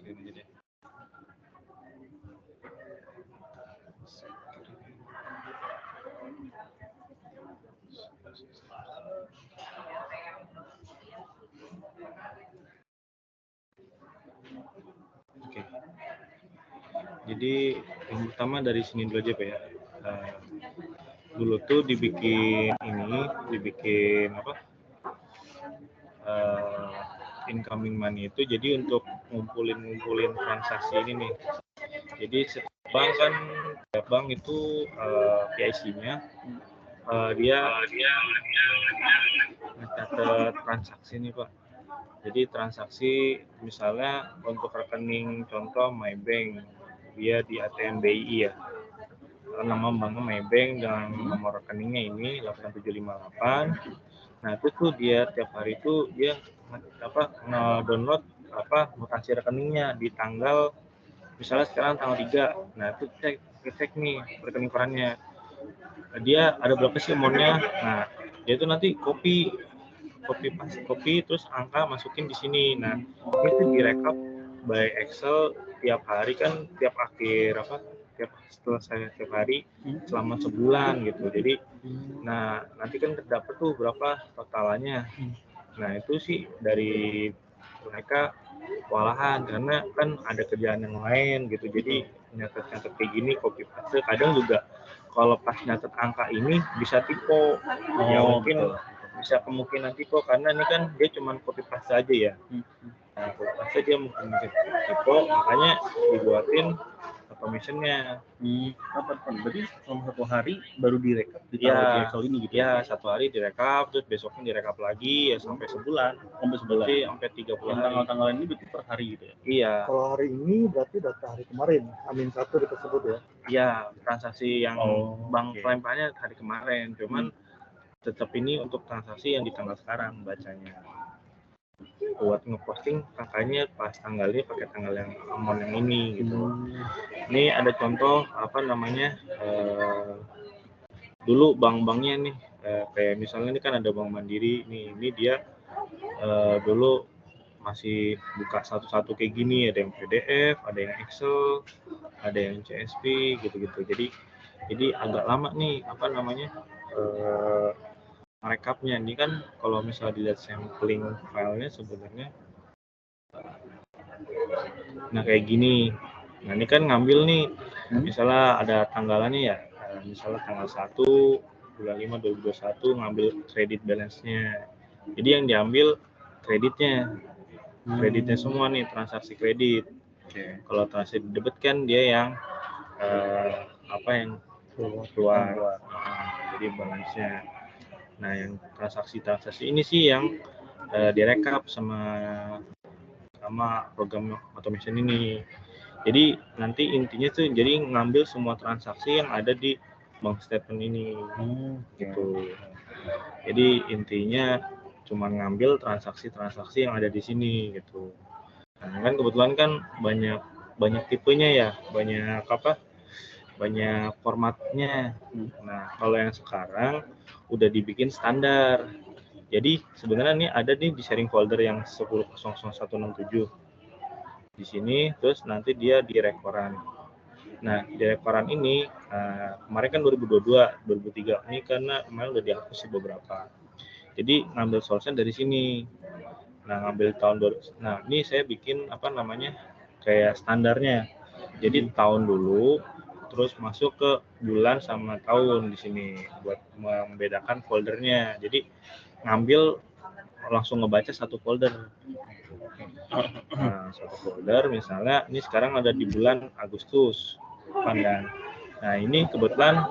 Ini deh. Oke. Jadi yang pertama dari sini dulu aja Pak ya. Dulu tuh dibikin apa? Incoming money itu jadi untuk ngumpulin transaksi ini nih. Jadi setiap bank itu PIC-nya dia mencatat transaksi nih Pak. Jadi transaksi misalnya untuk rekening contoh MyBank, dia di ATM BI ya. Nama banknya MyBank dengan nomor rekeningnya ini 8758. Nah itu tuh dia tiap hari itu dia download mutasi rekeningnya di tanggal misalnya sekarang tanggal 3. Nah itu cek nih rekening korannya. Dia ada berapa sih amount-nya. Nah dia itu nanti copy terus angka masukin di sini. Nah itu direkap by Excel tiap hari kan, tiap hari selama sebulan gitu. Jadi nah nanti kan terdapat tuh berapa totalannya. Nah itu sih dari mereka kewalahan karena kan ada kerjaan yang lain gitu. Jadi nyatet kayak gini copy paste, kadang juga kalau pas nyatet angka ini bisa typo. Ya mungkin bisa kemungkinan typo karena ini kan dia cuma copy paste aja ya. Nah copy paste dia mungkin typo, makanya dibuatin automation-nya. Berarti selama 1 hari baru direkap ditaruh di Excel ini gitu ya? 1 hari direkap, terus besoknya direkap lagi ya sampai sebulan. Berarti sampai 30 hari. Tanggal-tanggal ini berarti per hari gitu ya? Iya. Kalau hari ini berarti data hari kemarin, Amin 1 tersebut ya? Iya, transaksi yang bank pelemparnya hari kemarin, cuman tetap ini untuk transaksi yang di tanggal sekarang bacanya. Buat ngeposting kakaknya pas tanggalnya pakai tanggal yang amount yang ini gitu. Ini ada contoh dulu bank-banknya nih, kayak misalnya ini kan ada Bank Mandiri nih, ini dia dulu masih buka satu-satu kayak gini, ada yang PDF, ada yang Excel, ada yang CSV gitu-gitu. Jadi agak lama nih merekapnya. Ini kan kalau misalnya dilihat sampling filenya sebenarnya nah kayak gini. Nah ini kan ngambil nih misalnya ada tanggalannya ya, misalnya tanggal 1 bulan 5 2021 ngambil kredit balance-nya. Jadi yang diambil kreditnya semua nih, transaksi kredit. Kalau transaksi debit kan dia yang yang keluar. Jadi balance-nya. Nah yang transaksi ini sih yang direkap sama program automation ini. Jadi nanti intinya tuh jadi ngambil semua transaksi yang ada di bank statement ini gitu. Jadi intinya cuma ngambil transaksi yang ada di sini gitu. Nah, kan kebetulan kan banyak tipenya ya, banyak formatnya. Nah kalau yang sekarang udah dibikin standar. Jadi sebenarnya ini ada nih di sharing folder yang 10.00167 di sini, terus nanti dia di rekoran. Nah di rekoran ini kemarin kan 2022, 2003 ini karena kemarin udah dihapus beberapa. Jadi ngambil source-nya dari sini. Nah ngambil tahun nah ini saya bikin kayak standarnya. Jadi tahun dulu, terus masuk ke bulan sama tahun di sini buat membedakan foldernya. Jadi ngambil langsung ngebaca satu folder. Nah, satu folder misalnya ini sekarang ada di bulan Agustus. Pandang. Nah, ini kebetulan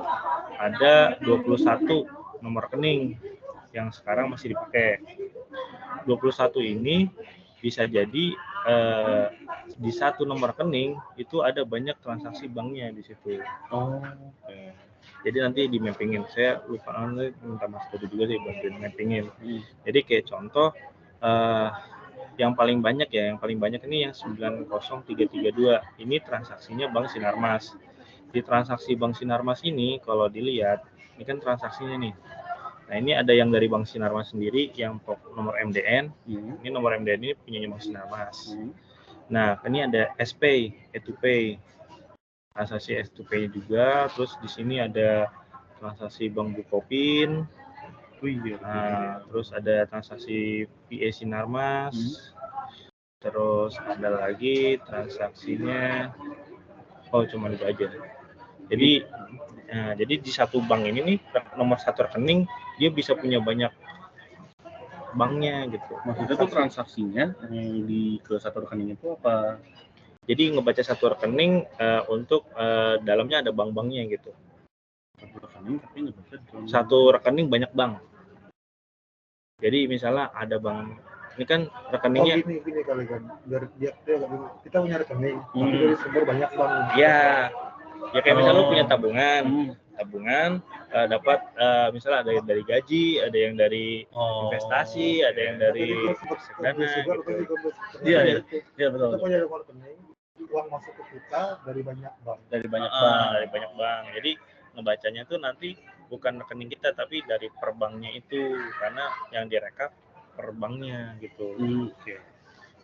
ada 21 nomor rekening yang sekarang masih dipakai. 21 ini bisa jadi di satu nomor rekening itu ada banyak transaksi banknya di situ. Jadi nanti di mappingin, saya lupa minta Mas Toto juga sih bantuin mappingin. Jadi kayak contoh yang paling banyak ini yang 90332. Ini transaksinya Bank Sinarmas. Di transaksi Bank Sinarmas ini kalau dilihat, ini kan transaksinya nih. Nah ini ada yang dari Bank Sinarmas sendiri yang nomor MDN. Ini nomor MDN ini punya Bank Sinarmas. Nah, ini ada SPay, E2Pay, transaksi S2Pay juga. Terus di sini ada transaksi Bank Bukopin. Nah, terus ada transaksi PA Sinarmas. Terus ada lagi transaksinya. Oh, cuma itu aja. Jadi di satu bank ini nih, nomor satu rekening dia bisa punya banyak banknya gitu. Maksudnya tuh transaksinya yang ke satu rekening itu apa? Jadi ngebaca satu rekening untuk dalamnya ada bank-banknya gitu. Satu rekening tapi ngebaca Satu rekening banyak bank. Jadi misalnya ada bank, ini kan rekeningnya. Gini kali kan, kita punya rekening, tapi dari sumber banyak bank. Ya kayak misalnya lu punya tabungan dapat misalnya ada yang dari gaji, ada yang dari investasi, ada yang dari reksadana gitu. Iya betul. Kita punya rekening, uang masuk ke kita dari banyak bank. Dari banyak bank. Jadi ngebacanya tuh nanti bukan rekening kita tapi dari perbanknya itu, karena yang direkap perbanknya gitu.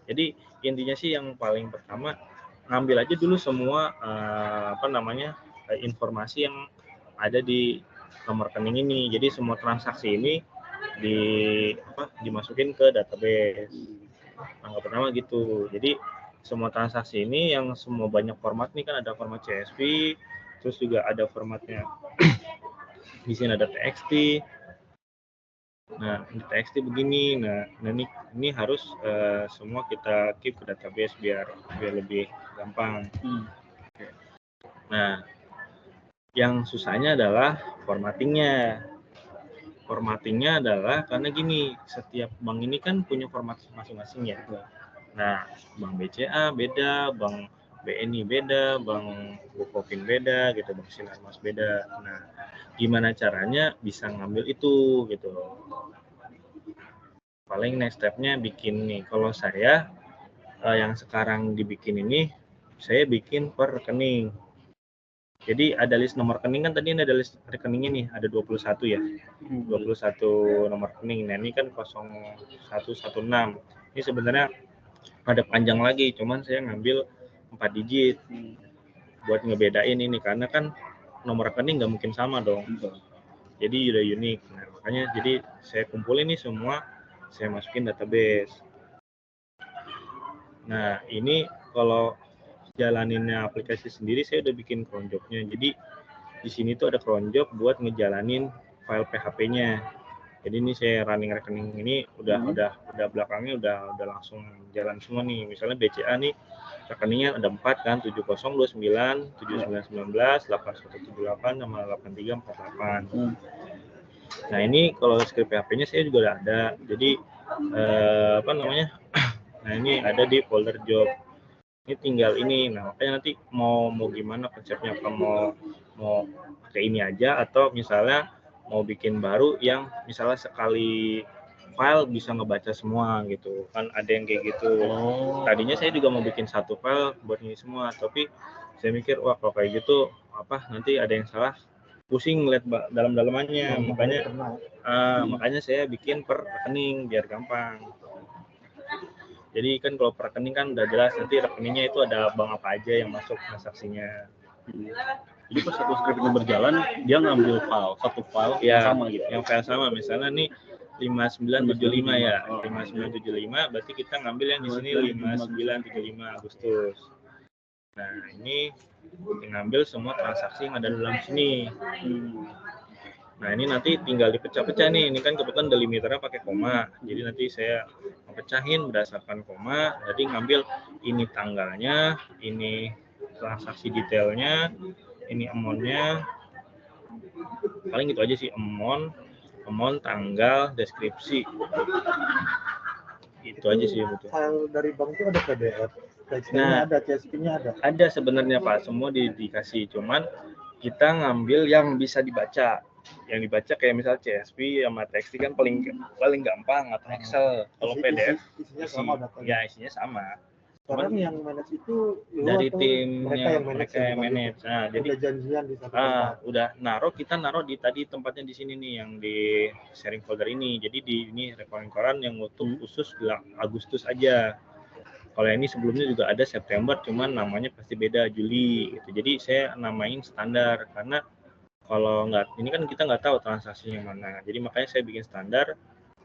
Jadi intinya sih yang paling pertama ngambil aja dulu semua informasi yang ada di nomor rekening ini. Jadi semua transaksi ini dimasukin ke database. Yang pertama gitu. Jadi semua transaksi ini yang semua banyak format nih, kan ada format CSV, terus juga ada formatnya di sini ada TXT. Nah, di TXT begini. Nah ini harus semua kita keep ke database biar lebih gampang. Nah, yang susahnya adalah formattingnya. Formattingnya adalah karena gini, setiap bank ini kan punya format masing-masing ya. Nah, Bank BCA beda, Bank BNI beda, Bank Bukopin beda gitu, Bank Sinarmas beda. Nah, gimana caranya bisa ngambil itu gitu. Paling next step-nya bikin nih. Kalau saya yang sekarang dibikin ini, saya bikin per rekening. Jadi ada list nomor rekening, kan tadi ada list rekeningnya nih, ada 21 ya. 21 nomor rekening. Nah, ini kan 0116. Ini sebenarnya ada panjang lagi, cuman saya ngambil 4 digit buat ngebedain ini, karena kan nomor rekening nggak mungkin sama dong. Jadi udah unik. Nah, makanya jadi saya kumpulin nih semua, saya masukin database. Nah, ini kalau jalaninnya aplikasi sendiri, saya udah bikin cron job-nya. Jadi di sini tuh ada cron job buat ngejalanin file PHP-nya. Jadi ini saya running rekening ini udah belakangnya udah langsung jalan semua nih. Misalnya BCA nih rekeningnya ada 4 kan, 7029, 7919, 8178 sama 8348. Nah, ini kalau script PHP-nya saya juga udah ada. Jadi nah, ini ada di folder job. Ini tinggal ini. Nah, makanya nanti mau gimana konsepnya, apa mau pakai ini aja atau misalnya mau bikin baru yang misalnya sekali file bisa ngebaca semua gitu. Kan ada yang kayak gitu. Tadinya saya juga mau bikin satu file buat ini semua, tapi saya mikir wah kalau kayak gitu nanti ada yang salah, pusing ngeliat dalam-dalamannya. Makanya saya bikin per rekening biar gampang. Jadi kan kalau per rekening kan udah jelas nanti rekeningnya itu ada bank apa aja yang masuk transaksinya. Jadi pas satu script itu berjalan, dia ngambil satu file ya, yang sama gitu. Yang file sama, misalnya nih 5975 ya. 5975 berarti kita ngambil yang di sini 5975 Agustus. Nah, ini ngambil semua transaksi yang ada dalam sini. Nah, ini nanti tinggal dipecah-pecah nih. Ini kan kebetulan delimiternya pakai koma. Jadi nanti saya pecahin berdasarkan koma. Jadi ngambil ini tanggalnya, ini transaksi detailnya, ini amount-nya. Paling gitu aja sih, amount, tanggal, deskripsi. Itu aja sih betul. File dari bank itu ada PDF. Nah, ada CSV-nya ada. Ada sebenarnya Pak, semua dikasih. Cuman kita ngambil yang bisa dibaca. Yang dibaca kayak misal CSV sama TXT kan paling gampang, atau Excel. Kalau PDF isinya sama. Sekarang yang manage itu dari tim mereka yang manage. Nah, jadi udah janjian di satu tempat. Udah kita naruh di tadi tempatnya di sini nih, yang di sharing folder ini. Jadi di ini rekoran yang untuk khusus Agustus aja. Kalau ini sebelumnya juga ada September, cuman namanya pasti beda Juli gitu. Jadi saya namain standar karena kalau nggak, ini kan kita nggak tahu transaksinya mana. Jadi makanya saya bikin standar,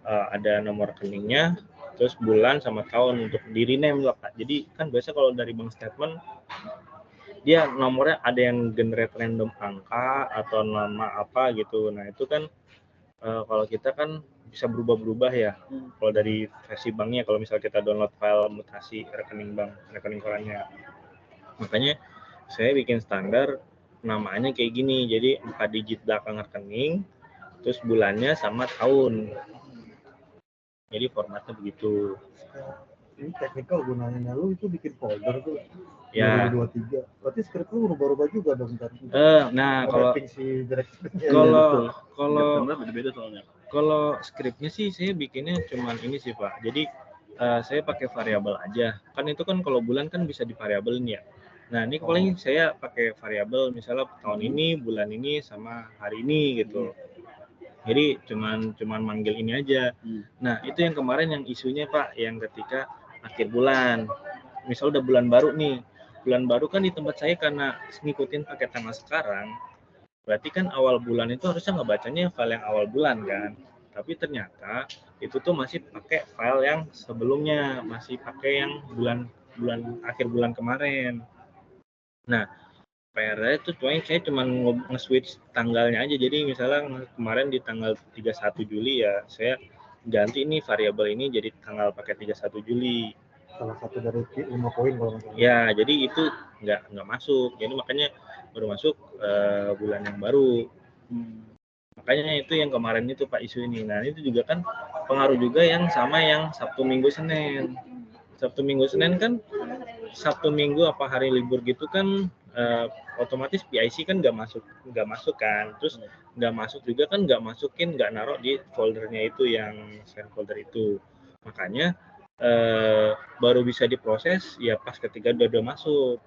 ada nomor rekeningnya, terus bulan sama tahun untuk di rename lah Pak. Jadi kan biasa kalau dari bank statement dia nomornya ada yang generate random angka atau nama apa gitu. Nah itu kan kalau kita kan bisa berubah-berubah ya. Kalau dari versi banknya, kalau misalnya kita download file mutasi rekening bank, rekening korannya. Makanya saya bikin standar namanya kayak gini. Jadi 4 digit belakang rekening, terus bulannya sama tahun. Jadi formatnya begitu. Ini teknikal gunanya lu itu bikin folder tuh. Ya. 2023. Berarti script lu berubah-ubah juga dong ntar. Nah kalau si directornya. kalau beda-beda soalnya. kalau skripnya sih saya bikinnya cuman ini sih Pak. Jadi saya pakai variabel aja. Kan itu kan kalau bulan kan bisa divariabelin ya. Nah ini paling saya pakai variabel misalnya tahun ini, bulan ini, sama hari ini gitu. Jadi cuman manggil ini aja. Nah itu yang kemarin yang isunya Pak, yang ketika akhir bulan. Misal udah bulan baru nih. Bulan baru kan di tempat saya karena ngikutin pakai tanggal sekarang. Berarti kan awal bulan itu harusnya ngebacanya file yang awal bulan kan. Tapi ternyata itu tuh masih pakai file yang sebelumnya, masih pakai yang bulan akhir bulan kemarin. Nah, PR-nya itu saya cuma nge-switch tanggalnya aja. Jadi misalnya kemarin di tanggal 31 Juli ya, saya ganti nih variabel ini jadi tanggal pakai 31 Juli. Salah satu dari 5 poin kalau nggak salah. Ya, jadi itu nggak masuk. Jadi makanya baru masuk bulan yang baru. Makanya itu yang kemarin itu Pak isu ini. Nah itu juga kan pengaruh juga yang sama yang Sabtu Minggu Senin. Sabtu Minggu Senin kan Sabtu Minggu apa hari libur gitu kan otomatis PIC kan nggak masuk kan. Terus nggak masuk juga kan nggak naruh di foldernya itu yang send folder itu. Makanya baru bisa diproses ya pas ketika udah masuk.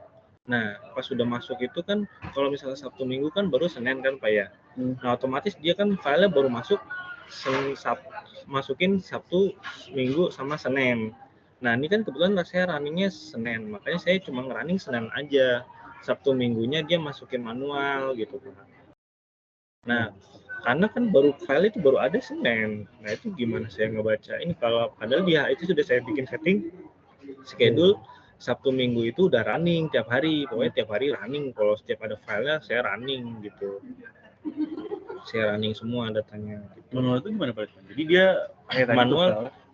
Nah, pas sudah masuk itu kan kalau misalnya Sabtu Minggu kan baru Senin kan Pak ya. Nah, otomatis dia kan filenya baru masuk masukin Sabtu, Minggu sama Senin. Nah, ini kan kebetulan saya runningnya Senin, makanya saya cuma ngerunning Senin aja. Sabtu Minggunya dia masukin manual gitu Pak. Nah, karena kan file itu baru ada Senin. Nah, itu gimana saya ngebaca ini kalau padahal dia itu sudah saya bikin setting schedule Sabtu Minggu itu udah running tiap hari, pokoknya tiap hari running. Kalau setiap ada filenya saya running gitu. Saya running semua datanya. Gitu. Manual itu gimana Pak? Jadi dia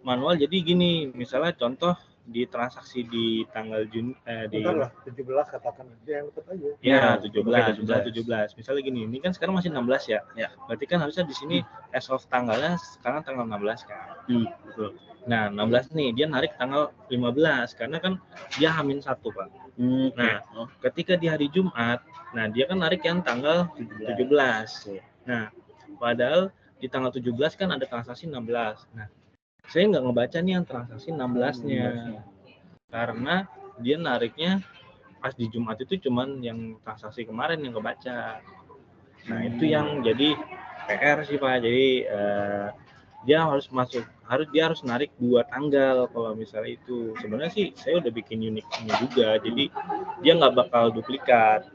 manual jadi gini, misalnya contoh di transaksi di tanggal Juni di Bentar lah, 17 katakan dia yang dapat aja. Ya, 17. Misalnya gini, ini kan sekarang masih 16 ya. Berarti kan harusnya di sini as of tanggalnya sekarang tanggal 16 kan. Betul. Nah, 16 nih dia narik tanggal 15 karena kan dia H-1, Pak. Nah, ketika di hari Jumat, nah dia kan narik yang tanggal 17. Nah, padahal di tanggal 17 kan ada transaksi 16. Nah, saya nggak ngebaca nih yang transaksi 16-nya. Karena dia nariknya pas di Jumat itu cuman yang transaksi kemarin yang kebaca. Nah, itu yang jadi PR sih Pak. Jadi dia harus narik 2 tanggal kalau misalnya itu. Sebenarnya sih saya udah bikin uniknya juga. Jadi dia nggak bakal duplikat.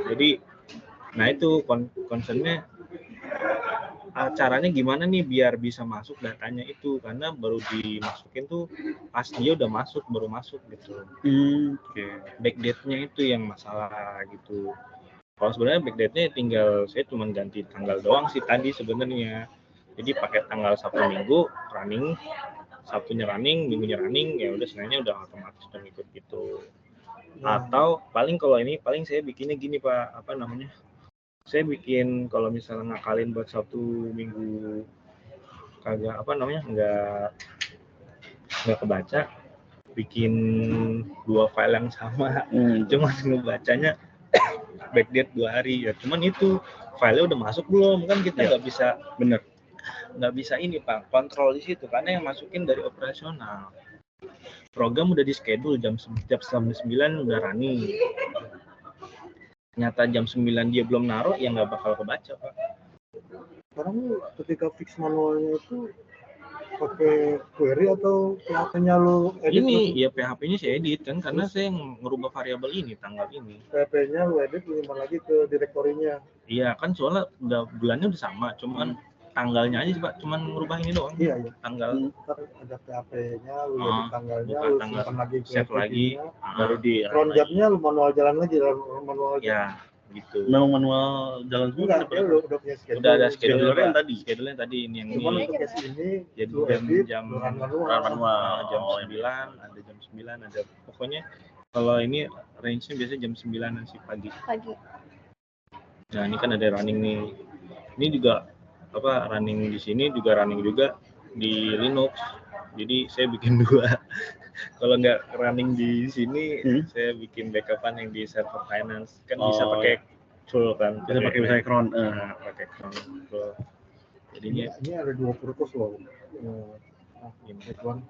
Jadi nah itu concernnya caranya gimana nih biar bisa masuk datanya itu, karena baru dimasukin tuh pas dia udah baru masuk gitu. Backdate-nya itu yang masalah gitu. Kalau sebenarnya backdate-nya tinggal saya cuma ganti tanggal doang sih tadi sebenarnya. Jadi pakai tanggal Sabtu Minggu running, Sabtunya running, Minggunya running, ya udah Seninnya udah otomatis udah ngikut gitu. Atau paling kalau ini paling saya bikinnya gini Pak, apa namanya? Saya bikin kalau misalnya ngakalin buat Sabtu Minggu kagak nggak kebaca, bikin 2 file yang sama, cuma ngebacanya backdate 2 hari ya. Cuman itu filenya udah masuk belum kan kita nggak bisa nggak bisa ini Pak kontrol di situ karena yang masukin dari operasional. Program udah di schedule jam 9 udah running. Ternyata jam 9 dia belum naruh ya nggak bakal kebaca Pak. Sekarang ketika fix manualnya itu pakai query atau PHP-nya lu edit? Ini ya PHP-nya saya edit kan karena saya ngerubah variabel ini tanggal ini. PHP-nya lu edit, lu imbang lagi ke direktorinya. Iya kan soalnya udah bulannya udah sama, cuman tanggalnya aja sih Pak, cuman ngerubah ini doang. Iya, iya. Tanggal. Ntar ada PHP-nya, lu edit tanggalnya, buka lu tanggal, simpan lagi ke save lagi, baru di cron job-nya lu manual jalan lagi, manual. ya gitu. Manual jalan semua. Enggak, dia lu udah punya schedule. Udah ada schedule Schedule-nya yang tadi. Schedule yang tadi ini yang Cuman ini. untuk case ini, Jadi lu edit, jam lu run manual. jam 9, ada jam 9, ada pokoknya kalau ini range-nya biasanya jam 9 sih pagi. Nah, ini kan ada running nih. Ini juga apa running di sini juga running juga di Linux. Jadi saya bikin dua. Kalau nggak running di sini, saya bikin backupan yang di server finance. Kan bisa pakai tool kan. Bisa pakai cron. Pakai cron. Jadinya ini ada 2 purpose loh. gimana?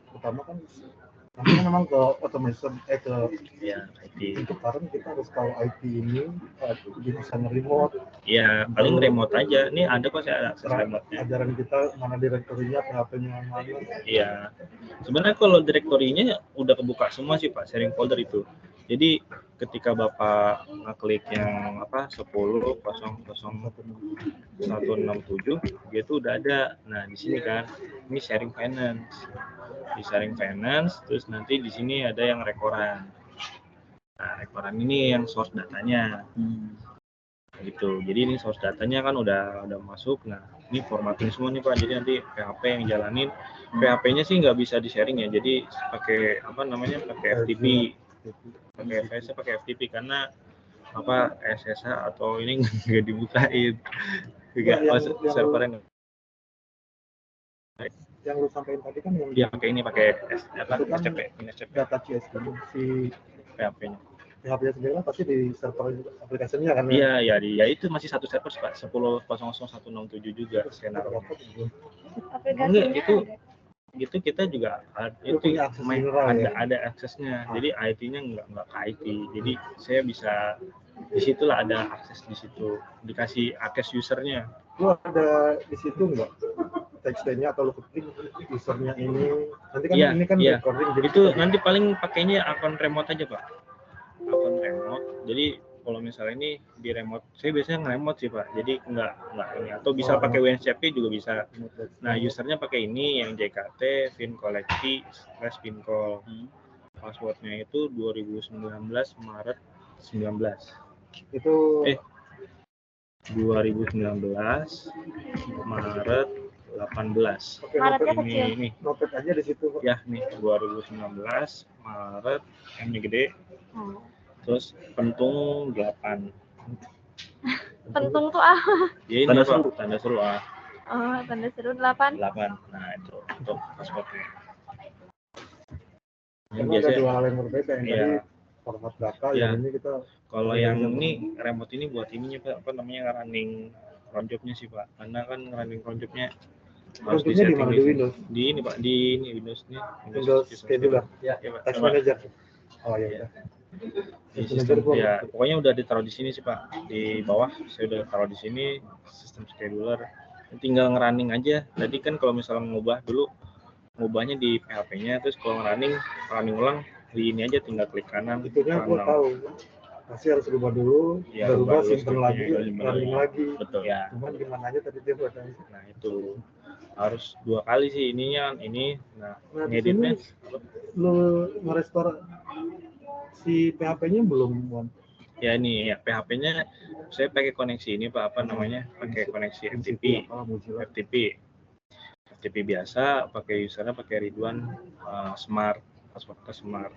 Pertama kan namanya memang ke automation, ke Ya, IT. untuk sekarang kita harus tahu IT ini bisa remote. Ya, paling remote aja. Ini ada kok saya akses remote-nya. Ajaran kita mana direktorinya, PHP-nya mana. Iya. Sebenarnya kalau direktorinya udah kebuka semua sih Pak, sharing folder itu. Jadi ketika Bapak ngeklik yang apa 10.0.167 dia tuh udah ada. Nah, di sini kan ini sharing finance. Di sharing finance terus nanti di sini ada yang rekoran. Nah, rekoran ini yang source datanya. Gitu. Jadi ini source datanya kan udah masuk. Nah, ini formatting semua nih Pak. Jadi nanti PHP yang jalanin. PHP-nya sih nggak bisa di sharing ya. Jadi pakai apa namanya? Pakai FTP. Pakai FTP karena apa SSH atau ini nggak dibukain. Enggak masuk servernya. Yang lu sampaikan tadi kan yang dia pakai ini pakai SCP, data CSV si PHP-nya. PHP-nya sendiri kan pasti di server aplikasinya kan? Iya, ya itu masih satu server Pak, 10.0.167 juga skenario. Enggak, itu kita juga itu ada aksesnya. Jadi IT-nya nggak ke IT. Jadi saya bisa di situlah ada akses di situ, dikasih akses usernya. Lu ada di situ nggak text-nya atau lu ketik usernya ini? Nanti kan ini kan recording. Jadi itu nanti paling pakainya akun remote aja Pak. Akun remote. Jadi kalau misalnya ini di remote, saya biasanya nge-remote sih Pak. Jadi nggak ini atau bisa pakai WNCP juga bisa. Nah usernya pakai ini yang JKT, Vincollecti, /Vincol. Passwordnya itu 2019 Maret 19. Itu 2019 Maret 18. Oke, Maretnya ini kecil. nih. Noted aja di situ. Ya nih 2019 Maret M-nya gede. Terus pentung 8. Pentung tuh Ya ini tanda seru ah. Oh, tanda seru 8. 8. Nah, itu untuk passwordnya. Karena ada dua hal yang berbeda yang tadi format data yang ini kita kalau yang ini remote ini buat ininya Pak, apa namanya running cron job-nya sih Pak. Karena kan running cron job-nya harus di setting di Windows. Di ini Pak, di ini Windows-nya. Windows Scheduler. Ya, Pak. Task Manager. Oh iya. Di sistem ya, pokoknya udah ditaruh di sini sih Pak. Di bawah saya udah taruh di sini sistem scheduler. Tinggal ngerunning aja. Tadi kan kalau misalnya ngubahnya di PHP-nya, terus kalau running ulang di ini aja tinggal klik kanan. Itunya aku tahu. Pasti harus rubah dulu, rubah simpen lagi, running lagi. Betul ya. Cuman gimana aja tadi dia buat. Nah itu harus 2 kali sih ininya ini. Nah ngeditnya lu ngerestore si PHP-nya belum? Ya ini ya PHP-nya saya pakai koneksi ini Pak, apa namanya? Pakai koneksi FTP biasa, pakai usernya pakai Ridwan Smart, passwordnya Smart.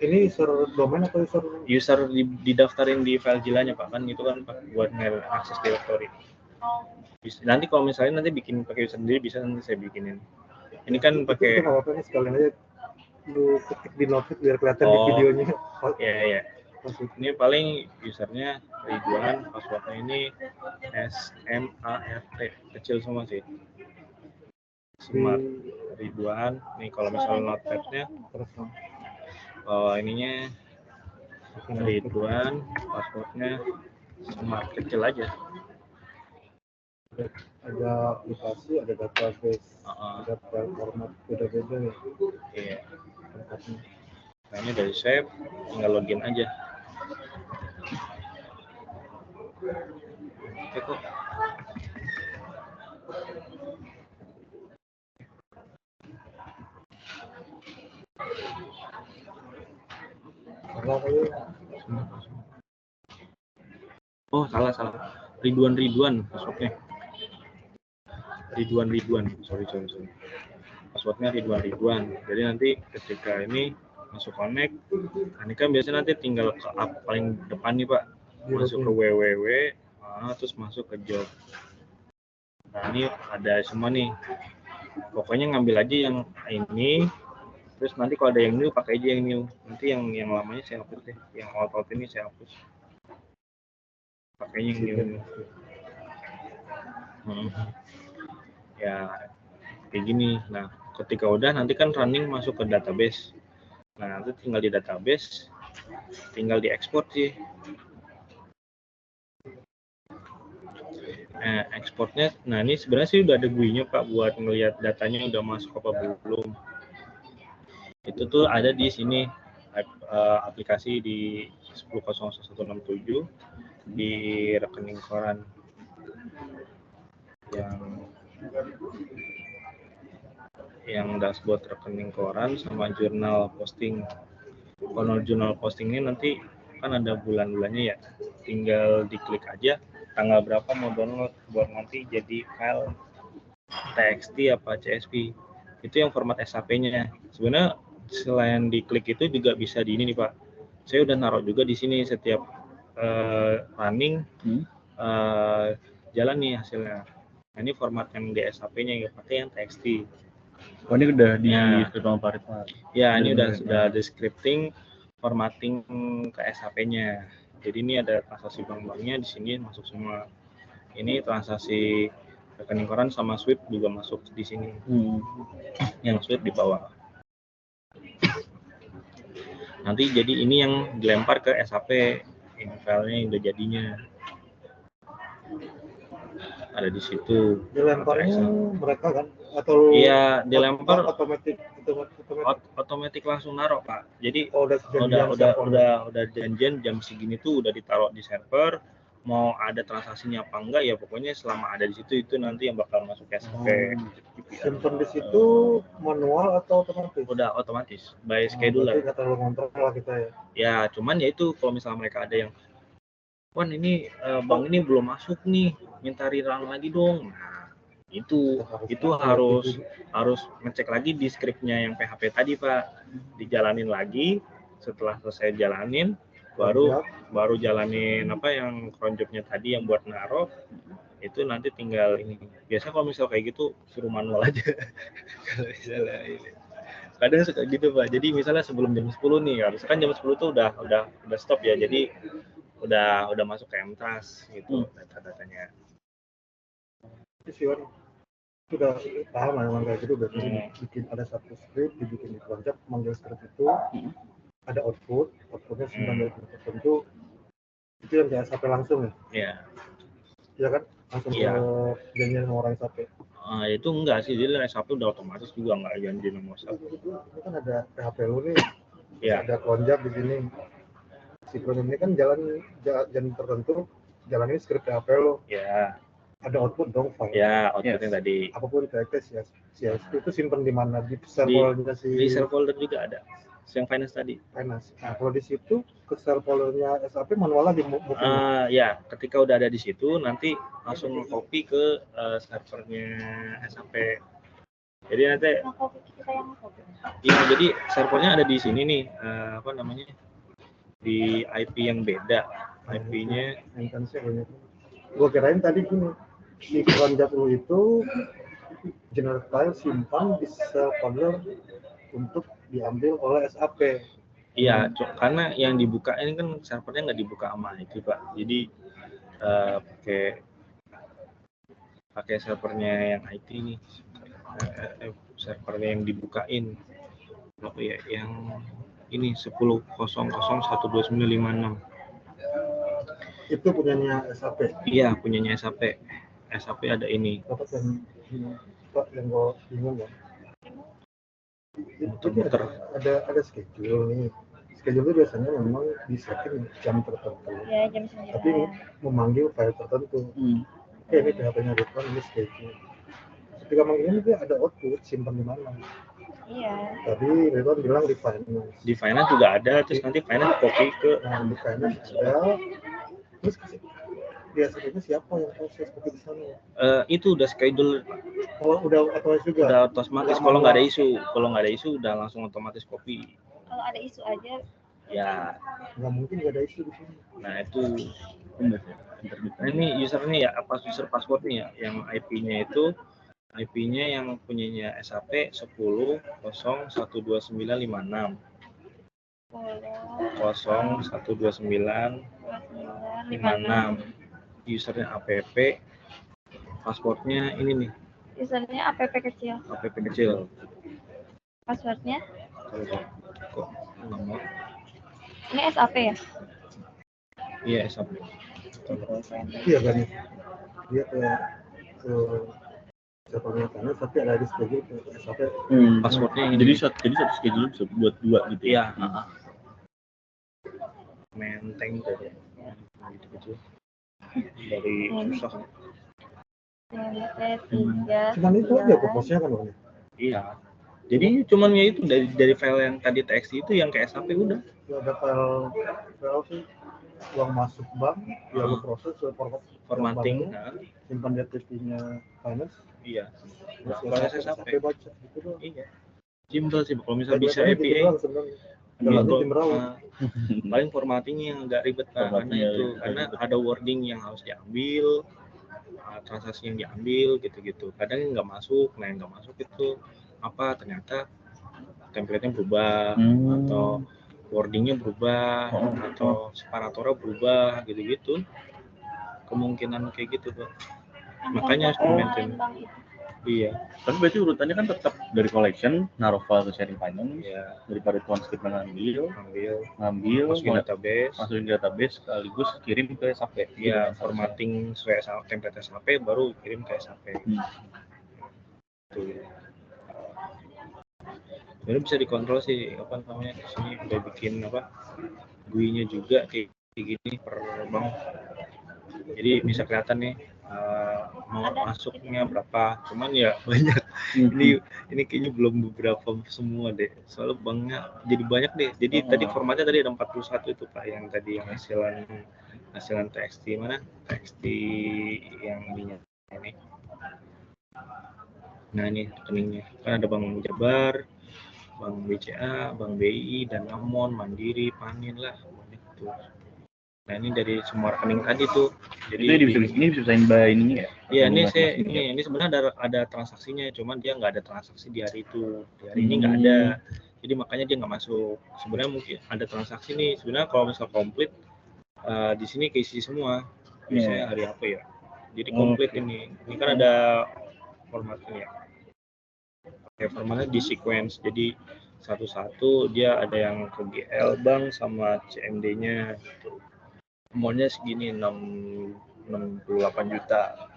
Ini user domain atau user didaftarin di FileZilla-nya Pak, kan itu kan buat akses directory. Nanti kalau misalnya nanti bikin pakai user sendiri bisa, nanti saya bikinin. Ini kan pakai sekalian aja lu ketik di notif biar kelihatan di videonya. Iya. Ini paling usernya Ridwan, passwordnya ini SMART, kecil semua sih. Smart Ridwan. Nih kalau misalnya notepad-nya ininya Ridwan, passwordnya Smart, kecil aja. ada aplikasi, ada database, Uh-uh. ada file format beda-beda ya Iya. tempatnya. Nah ini dari save, tinggal login aja. Oke kok. Salah kali. Oh salah. Ridwan passwordnya. Ridwan. Sorry. Passwordnya Ridwan. Jadi nanti ketika ini masuk connect, nah ini kan biasanya nanti tinggal ke app paling depan nih Pak, masuk ke www, terus masuk ke job. Nah ini ada semua nih. Pokoknya ngambil aja yang ini, terus nanti kalau ada yang new pakai aja yang new. Nanti yang lamanya saya hapus deh, yang out ini saya hapus. Pakainya yang new. Ya kayak gini. Nah ketika udah nanti kan running masuk ke database. Nah nanti tinggal di database, tinggal diekspor sih. Ekspornya, nah ini sebenarnya sih udah ada GUI-nya Pak buat ngelihat datanya udah masuk apa belum. Itu tuh ada di sini aplikasi di 10.0167 di rekening koran yang dashboard rekening koran sama jurnal posting. Kalau jurnal posting ini nanti kan ada bulan-bulannya ya, tinggal diklik aja tanggal berapa mau download buat nanti jadi file TXT apa CSV. Itu yang format SAP-nya. Sebenarnya selain diklik itu juga bisa di ini nih Pak. Saya udah naruh juga di sini setiap running jalan nih hasilnya. Nah, ini format yang di SAP-nya ya, pakai yang TXT. Oh ini udah di script sama Pak. Ya, ini sudah di scripting formatting ke SAP-nya. Jadi ini ada transaksi bank-banknya di sini masuk semua. Ini transaksi rekening koran sama Swift juga masuk di sini. Yang Swift di bawah. Nanti jadi ini yang dilempar ke SAP, ini filenya udah jadinya. Ada di situ. Dilemparnya mereka kan atau iya dilempar otomatis langsung naruh Pak. Jadi udah janjian jam segini tuh udah ditaruh di server. Mau ada transaksinya apa enggak ya pokoknya selama ada di situ itu nanti yang bakal masuk ke SAP. Simpen di situ manual atau otomatis? Udah otomatis by scheduler. Nggak terlalu ngontrol lah kita ya. Ya cuman ya itu kalau misalnya mereka ada yang Wan ini bank ini belum masuk nih, minta rerun lagi dong. Nah, itu harus ngecek lagi di scriptnya yang PHP tadi Pak, dijalanin lagi. Setelah selesai jalanin, baru jalanin apa yang cron job-nya tadi yang buat naruh. Itu nanti tinggal ini. Biasanya kalau misal kayak gitu suruh manual aja. Kalau misalnya ini. Kadang suka gitu Pak. Jadi misalnya sebelum jam 10 nih, harusnya kan jam 10 tuh udah stop ya. Jadi udah masuk ke MTras gitu data-datanya. Itu sudah paham lah memang kayak gitu udah bikin ada satu script dibikin di project manggil script itu ada outputnya simpan dari tertentu itu yang kayak SAP langsung ya. Iya kan langsung ke janjian sama orang SAP. Itu enggak sih, jadi SAP udah otomatis juga enggak janjian sama SAP. Ini kan ada PHP lu nih, ada konjak di sini. Si program ini kan jalan tertentu, jalan ini script PHP lo. Ya. Ada output dong file. Ya, outputnya tadi. Apapun TXT ya, CSV itu simpan di mana di server di share folder juga ada. Yang finance tadi. Finance. Nah, kalau di situ ke share foldernya SAP manual lagi ya, ketika udah ada di situ nanti langsung copy ke servernya SAP. Jadi nanti iya, jadi servernya ada di sini nih, apa namanya? Di IP yang beda. IP-nya instansi banyak. Gua kirain tadi gini, si konjak lu itu generate file simpan di share folder untuk diambil oleh SAP. Iya, karena yang dibuka ini kan servernya nggak dibuka sama itu Pak. Jadi pakai servernya yang IT nih, servernya yang dibukain. Apa ya? Yang ini 10.00.12956. Itu punyanya SAP. Iya, punyanya SAP. SAP ada ini. Dapat yang Pak yang gue bingung ya. Jadi ada schedule nih. Schedule itu biasanya memang disetting jam tertentu. Ya, jam 9. Tapi memanggil file tertentu. Oke, ini PHP-nya Ridwan, ini schedule. Ketika manggilnya dia ada output, simpan di mana? Iya. Tadi Ridwan bilang di finance. Di finance juga ada, terus nanti finance copy ke Di finance ada. Terus biasanya siapa yang proses seperti di sana? itu udah schedule, Oh, udah otomatis juga. udah otomatis. Kalau nggak ada isu, udah langsung otomatis copy. Kalau ada isu aja. Ya, Nggak mungkin nggak ada isu di sini. nah itu. Nah, ini user nih ya, apa user password nih ya, yang IP-nya yang punyanya SAP 10.0.12956 0.12956 usernya app, passwordnya ini nih, Usernya app kecil. Passwordnya? Kok nomor? Ini SAP ya? Iya, SAP. Iya kan? Dia ke servernya finance, tapi ada di schedule ke SAP. Passwordnya ini. Jadi satu schedule bisa buat 2 gitu. Iya. Menteng dari gitu. Dari susah. Cuman itu aja purpose-nya kan Bang. Iya. Jadi cuman ya itu dari file yang tadi TXT itu yang ke SAP udah. Ya, ada file sih uang masuk bank, ya lu proses formatting, simpan di TP-nya finance. Iya. Proses SAP baca gitu doang. Iya. Simpel sih kalau misalnya bisa API. Paling formattingnya yang agak ribet karena ada wording yang harus diambil, transaksi yang diambil gitu-gitu. Kadang nggak masuk, itu apa ternyata template-nya berubah atau wordingnya berubah atau separatornya berubah gitu-gitu. Kemungkinan kayak gitu tuh. Makanya harus di-maintain. Iya. Tapi berarti urutannya kan tetap dari collection, naruh file ke sharing finance, ya. Daripada transkrip ngambil, masukin database, sekaligus kirim ke SAP. Iya, formatting sesuai template SAP baru kirim ke SAP. Tuh. Jadi bisa dikontrol sih apa namanya di sini udah bikin GUI-nya juga kayak gini per bank. Jadi bisa kelihatan nih mau masuknya berapa, cuman ya banyak. Ini kayaknya belum beberapa semua deh, soalnya banknya jadi banyak deh. Jadi tadi formatnya tadi ada 41 itu Pak, yang tadi yang hasilan TXT mana? TXT yang ininya ini. Nah ini rekeningnya kan ada Bank Jabar, Bank BCA, Bank BI, dan Amon, Mandiri, Panin lah banyak tuh. Nah ini dari semua rekening tadi tuh. Jadi ini bisa by ini ya? Iya ini sebenarnya ada transaksinya, cuman dia nggak ada transaksi di hari itu. Di hari ini nggak ada. Jadi makanya dia nggak masuk. Sebenarnya mungkin ada transaksi nih. Sebenarnya kalau misal komplit di sini keisi semua. Biasanya hari apa ya? Jadi komplit ini. Ini kan ada formatnya. Kayak formatnya di sequence. Jadi satu-satu dia ada yang ke GL Bank sama CMD-nya gitu. Amount-nya segini 68 juta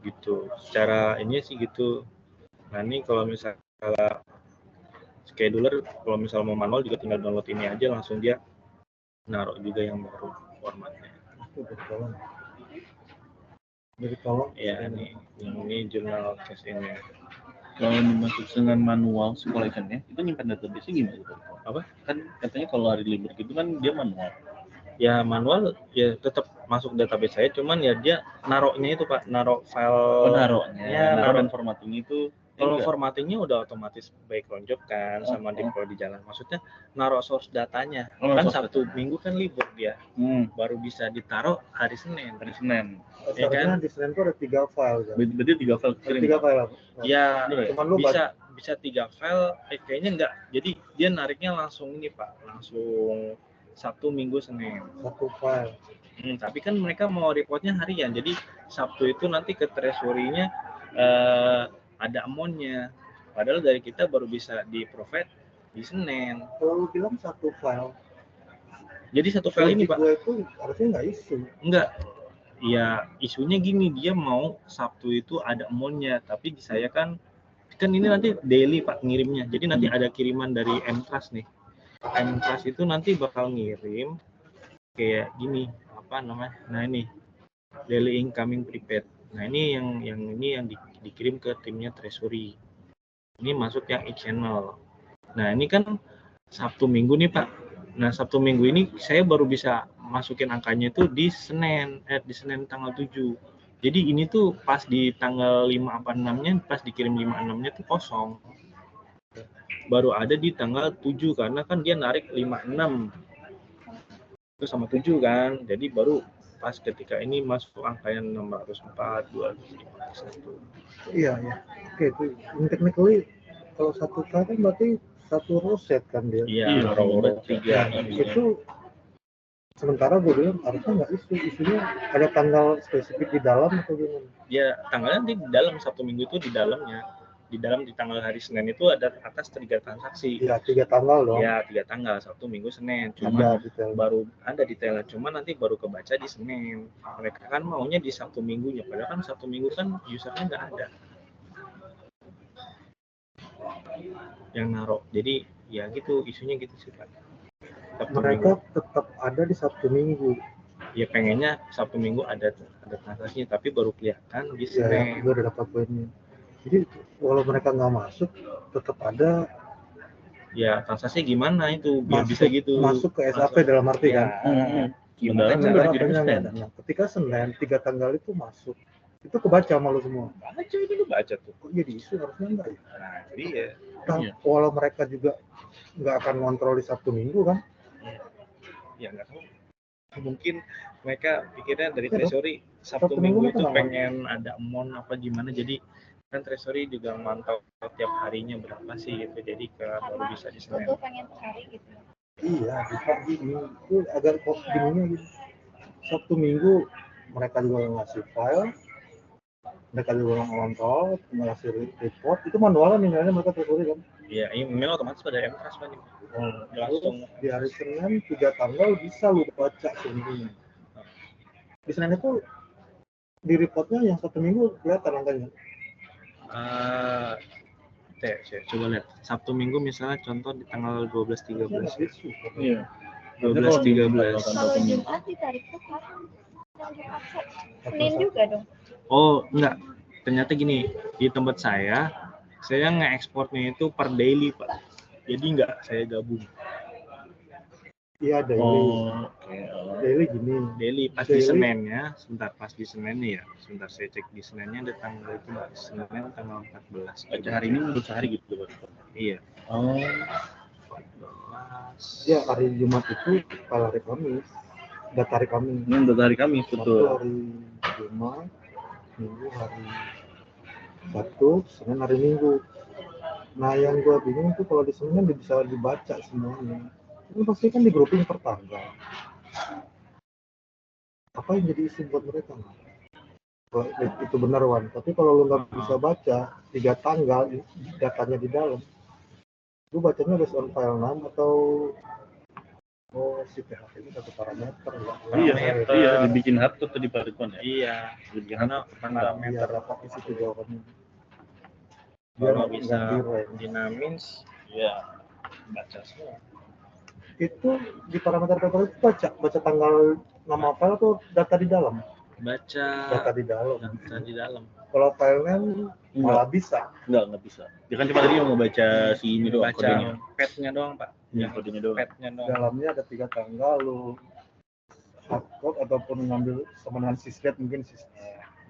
gitu. Secara ini sih gitu. Nah ini kalau misalnya scheduler, kalau misalnya mau manual juga tinggal download ini aja, langsung dia naruh juga yang baru formatnya. Jadi kalau ya ini jurnal case ini. Kalau dimasuk dengan manual collection-nya, itu nyimpan database-nya gimana? Apa? Kan katanya kalau hari libur gitu kan dia manual. Ya manual ya tetap masuk database saya, cuman ya dia naruhnya itu Pak, naruh file. Naruh dan formatting itu. Kalau formattingnya udah otomatis baik lonjok kan sama deploy di jalan. Maksudnya naruh source datanya. Kan Sabtu Minggu kan libur dia. Baru bisa ditaruh hari Senin. Ya kan di Senin itu ada 3 file kan? Berarti 3 file kirim? 3 file ya bisa 3 file, kayaknya enggak. Jadi dia nariknya langsung ini Pak, langsung Sabtu, Minggu, Senin. 1 file. Tapi kan mereka mau reportnya harian, jadi Sabtu itu nanti ke treasury-nya ada amount-nya. Padahal dari kita baru bisa di-provide di Senin. Kalau lu bilang 1 file. Jadi 1 file ini Pak. Gue itu harusnya nggak isu. Enggak. Ya isunya gini, dia mau Sabtu itu ada amount-nya, tapi di saya kan ini nanti daily Pak ngirimnya. Jadi nanti ada kiriman dari M-Trust nih. M-Trust itu nanti bakal ngirim kayak gini, apa namanya? Nah ini daily incoming prepaid. Nah ini yang dikirim ke timnya Treasury. Ini masuk yang e-channel. Nah ini kan Sabtu Minggu nih Pak. Nah Sabtu Minggu ini saya baru bisa masukin angkanya itu di Senin tanggal 7. Jadi ini tuh pas di tanggal 5 apa 6-nya, pas dikirim 5 6-nya tuh kosong. Baru ada di tanggal 7 karena kan dia narik 5 6. Itu sama 7 kan. Jadi baru pas ketika ini masuk angka yang 604, 251. Iya, ya. Oke, itu technically kalau 1K kan berarti satu roset kan dia. Iya, row 3. Nah, itu sementara gue bilang harusnya nggak isunya ada tanggal spesifik di dalam atau gimana? Ya tanggalnya di dalam Sabtu Minggu itu di dalamnya, di tanggal hari Senin itu ada atas 3 transaksi. Iya, 3 tanggal dong. Ya 3 tanggal, Sabtu Minggu Senin. Cuma baru ada detailnya, cuma nanti baru kebaca di Senin. Mereka kan maunya di Sabtu Minggunya, padahal kan Sabtu Minggu kan usernya nggak ada yang naruh. Jadi ya gitu, isunya gitu sih Pak. Mereka tetap ada di Sabtu Minggu. Ya pengennya Sabtu Minggu ada transaksinya, tapi baru kelihatan di Senin. Ya, gue udah dapat poinnya. Jadi walau mereka nggak masuk, tetap ada. Ya transaksi gimana itu biar bisa gitu. Masuk ke SAP dalam arti kan. Gimana cara nah, ketika Senin 3 tanggal itu masuk, itu kebaca malu semua. Baca itu baca tuh. Kok jadi isu harusnya enggak ya? Nah iya. Walau mereka juga nggak akan ngontrol di Sabtu Minggu kan? Ya nggak tahu. Mungkin mereka pikirnya dari Treasury Sabtu Minggu itu pengen ada amount apa gimana, jadi kan Treasury juga mantau tiap harinya berapa sih gitu, jadi baru bisa di Senin. Itu pengen cari gitu. Iya, bisa gini. Itu agak kok bingung gitu. Sabtu Minggu mereka juga ngasih file, mereka juga ngontrol, ngasih report, itu manual kan emailnya mereka Treasury kan? Iya, email otomatis pada M-Trust kan. Langsung di hari Senin 3 tanggal bisa lu baca sebenarnya. Di Senin itu di reportnya yang Sabtu Minggu kelihatan angkanya. Coba lihat Sabtu Minggu misalnya contoh di tanggal 12-13. Iya. 12-13. Kalau Jumat ditarik tuh kapan? Senin juga dong. Oh enggak, ternyata gini, di tempat saya nge-exportnya itu per daily Pak, jadi enggak saya gabung. Iya daily. Daily gini. Daily pas di Seninnya, pas di Seninnya ya, sebentar saya cek di Seninnya ada tanggal itu Senin tanggal 14. Baca hari ini menurut sehari gitu Pak. Iya. 14. Ya hari Jumat itu kalau hari Kamis, data hari Kamis. Ini data hari Kamis betul. Hari Jumat, Minggu hari Sabtu, Senin hari Minggu. Nah yang gua bingung tuh kalau di Senin bisa dibaca semuanya. Ini pasti kan di grouping per tanggal. Apa yang jadi isu buat mereka? Kalau itu benar Wan, tapi kalau lu nggak bisa baca 3 tanggal datanya di dalam, lu bacanya based on file 6 atau si PHP ini satu parameter ya? Iya, dibikin hardcode di Python ya. Iya, karena parameter dapat isi itu jawabannya. Kalau bisa dinamis, ya baca semua. Itu di parameter paper itu baca tanggal nama file atau data di dalam? Baca data di dalam. Kalau filenya malah bisa. Enggak bisa. Dia kan cuma tadi yang ngebaca si ini doang, kodenya. Pad-nya doang, Pak. Ya, kodenya doang. Pad-nya doang. Dalamnya ada 3 tanggal, lu hardcode ataupun ngambil sama dengan sysdate mungkin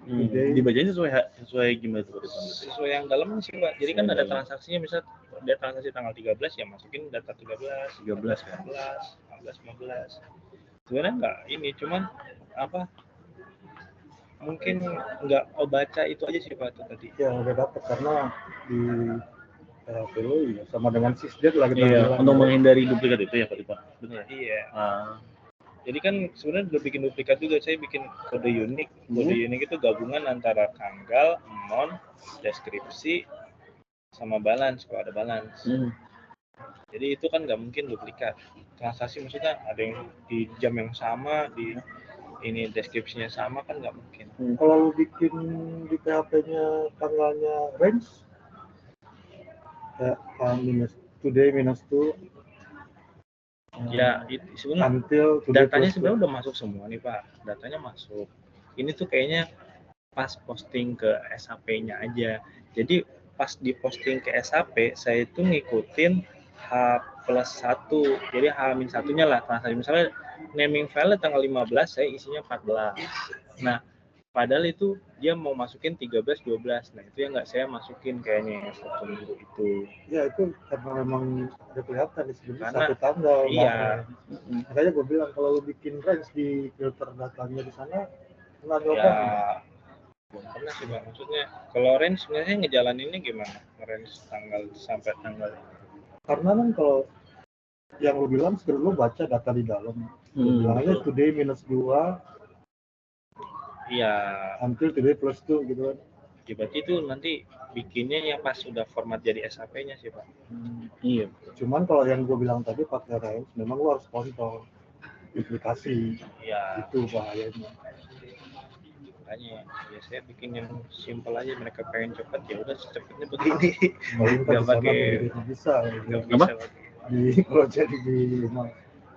Dibacanya sesuai gimana tuh? Sesuai yang dalam sih Pak. Jadi kan ada transaksinya, misal dia transaksi tanggal 13 ya masukin data 13 kan. 14, 15. Sebenarnya enggak ini, cuman apa? Mungkin enggak baca itu aja sih Pak tadi. Ya udah dapat karena di PHP sama dengan sysdate lagi. Iya, untuk menghindari duplikat itu ya Pak. Benar. Iya. Jadi kan sebenarnya udah bikin duplikat juga, saya bikin kode unik. Kode unik itu gabungan antara tanggal, amount, deskripsi, sama balance kalau ada balance. Jadi itu kan nggak mungkin duplikat. Transaksi maksudnya ada yang di jam yang sama, di ini deskripsinya sama kan nggak mungkin. Kalau lu bikin di PHP-nya tanggalnya range, kayak minus today minus 2 Ya sebenarnya until today datanya plus sebenarnya udah masuk semua nih Pak. Datanya masuk. Ini tuh kayaknya pas posting ke SAP-nya aja. Jadi pas di posting ke SAP, saya itu ngikutin H+1. Jadi H-1-nya lah transaksi. Misalnya naming file tanggal 15, saya isinya 14. Nah, padahal itu dia mau masukin 13, 12. Nah, itu yang nggak saya masukin kayaknya yang satu minggu itu. Ya itu karena memang udah kelihatan di sini Karena satu tanggal. iya. Makanya gue bilang kalau lu bikin range di filter datanya di sana, nggak Ya, nyoba. belum pernah sih Bang. Maksudnya kalau range sebenarnya ngejalaninnya gimana? Range tanggal sampai tanggal. Karena kan kalau yang lu bilang sekarang lu baca data di dalam. Lu bilang aja today minus 2 Iya. until today plus 2 gitu kan. Ya, berarti itu nanti bikinnya yang pas sudah format jadi SAP-nya sih Pak. Iya. Cuman kalau yang gue bilang tadi pakai range, memang lu harus kontrol duplikasi. Iya. Itu bahayanya. Makanya ya saya bikin yang simpel aja, mereka pengen cepat ya udah secepatnya begini. Kalau Nggak di sana pakai begitu bisa. nggak bisa pakai. Di kalau jadi di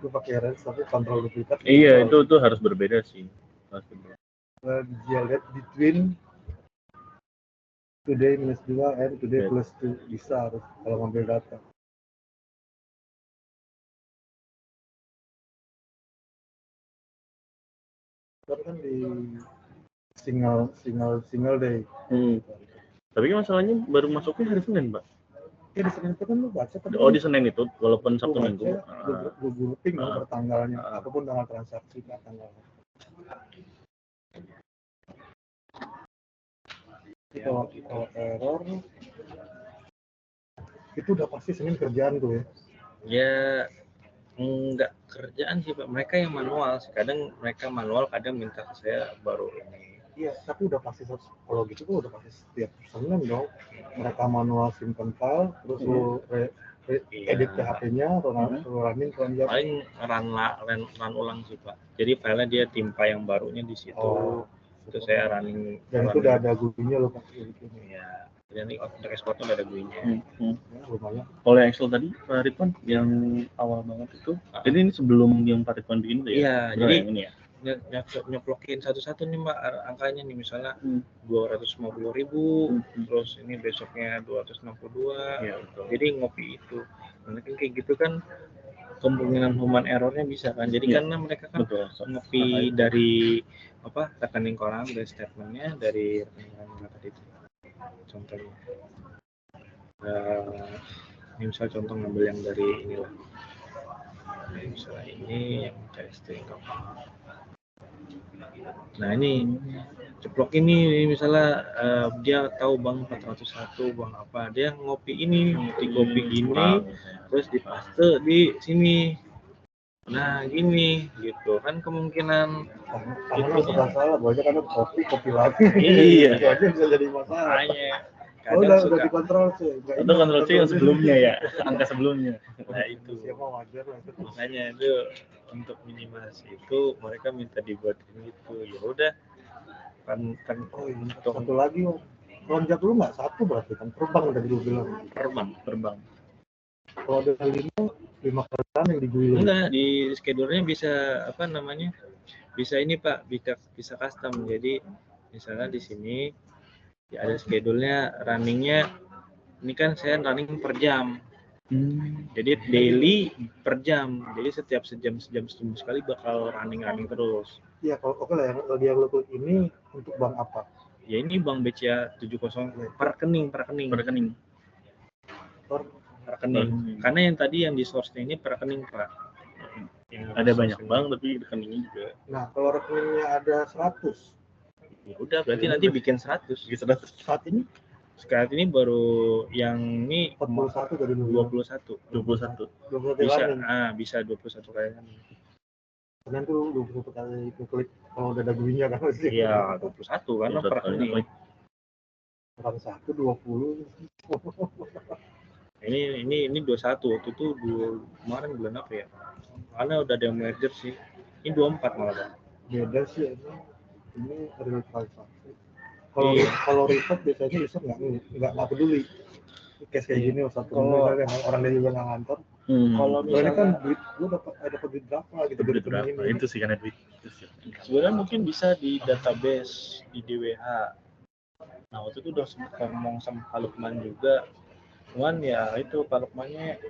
lu pakai range tapi kontrol duplikat. Iya, itu harus berbeda sih. Harus berbeda. Dia lihat between today minus 2 and today plus 2 bisa harus kalau ngambil data. Kan di single day. Tapi kan masalahnya baru masuknya hari Senin, Pak. Ya di Senin itu kan lu baca kan. Oh, di Senin itu walaupun Sabtu Minggu. Lu grouping per tanggalnya apapun tanggal transaksi per tanggalnya. Kalau error itu udah pasti Senin kerjaan tuh ya. Ya enggak kerjaan sih Pak, mereka yang manual. Kadang mereka manual, kadang minta ke saya baru ini. Iya, tapi udah pasti kalau gitu tuh udah pasti setiap Senin dong. Mereka manual simpan file, terus lu edit PHP-nya, running kelanjut. Paling run ulang sih Pak. Jadi filenya dia timpa yang barunya di situ. Itu saya running. Dan itu udah ada GUI-nya loh Pak. Ya, jadi untuk ekspornya udah ada GUI-nya. Ya, lumayan. Kalau yang Excel tadi Pak Ridwan yang awal banget itu, jadi ini sebelum yang Pak Ridwan bikin itu ya? Iya, Benar jadi yang ini ya? nyeplokin satu-satu nih Mbak angkanya nih, misalnya 250.000, terus ini besoknya 262. Iya, betul. Jadi ngopi itu. Mungkin kayak gitu kan kemungkinan human errornya bisa kan. Jadi karena mereka kan ngopi dari apa rekening kolam, dari statementnya, dari rekening tadi itu. Contohnya. Ini misal contoh ngambil yang dari inilah. Misalnya ini yang testing apa. Nah ini ceplok ini misalnya dia tahu bank 401 bank apa, dia ngopi ini di copy gini terus dipaste di sini. Nah gini gitu kan kemungkinan itu sudah salah, banyak kan kopi lagi. Iya. Itu aja bisa jadi masalah. Kadang udah dikontrol sih. Atau kontrol C yang sebelumnya ya, angka sebelumnya. Nah itu siapa wajar lah itu. Makanya itu untuk minimasi itu mereka minta dibuatin gitu. Ya udah kan oh ini satu lagi lonjak lu nggak satu berarti kan terbang tadi lu bilang. Terbang. Kalau ada 5 kerjaan yang digunakan. Enggak, di schedule-nya bisa apa namanya? Bisa ini Pak, bisa custom. Jadi misalnya di sini ya ada schedule-nya, running-nya ini kan saya running per jam. Jadi daily per jam. Jadi setiap sejam sekali bakal running terus. Iya, kalau oke lah yang lu klik ini untuk bank apa? Ya ini Bank BCA 70 per rekening. Rekening. Karena yang tadi yang di source-nya ini per rekening, Pak. Ada banyak bank tapi rekeningnya juga. Nah, kalau rekeningnya ada 100. Ya udah, berarti nanti bikin 100. Saat ini baru yang ini 41 dari 21. Bisa 21 kali. Kemudian tuh 21 kali klik kalau udah ada GUI-nya kan pasti. Iya, 21 karena per rekening. Orang 1 20. Ini 21. Waktu itu kemarin bulan apa ya? Karena udah ada merger sih. Ini 24 malah. beda sih ini real transaksi. Kalau Iya. kalau report biasanya user nggak peduli case kayak gini satu Kalau- misalnya orang dia juga nggak ngantor. Kalau Kalau ini kan misalnya duit gue dapat duit berapa gitu Duit dari temen berapa? ini. Itu sih karena duit. Itu sih. sebenarnya mungkin bisa di database di DWH. Nah waktu itu udah sempat ngomong sama Pak Lukman juga, cuman ya itu Pak Lukmannya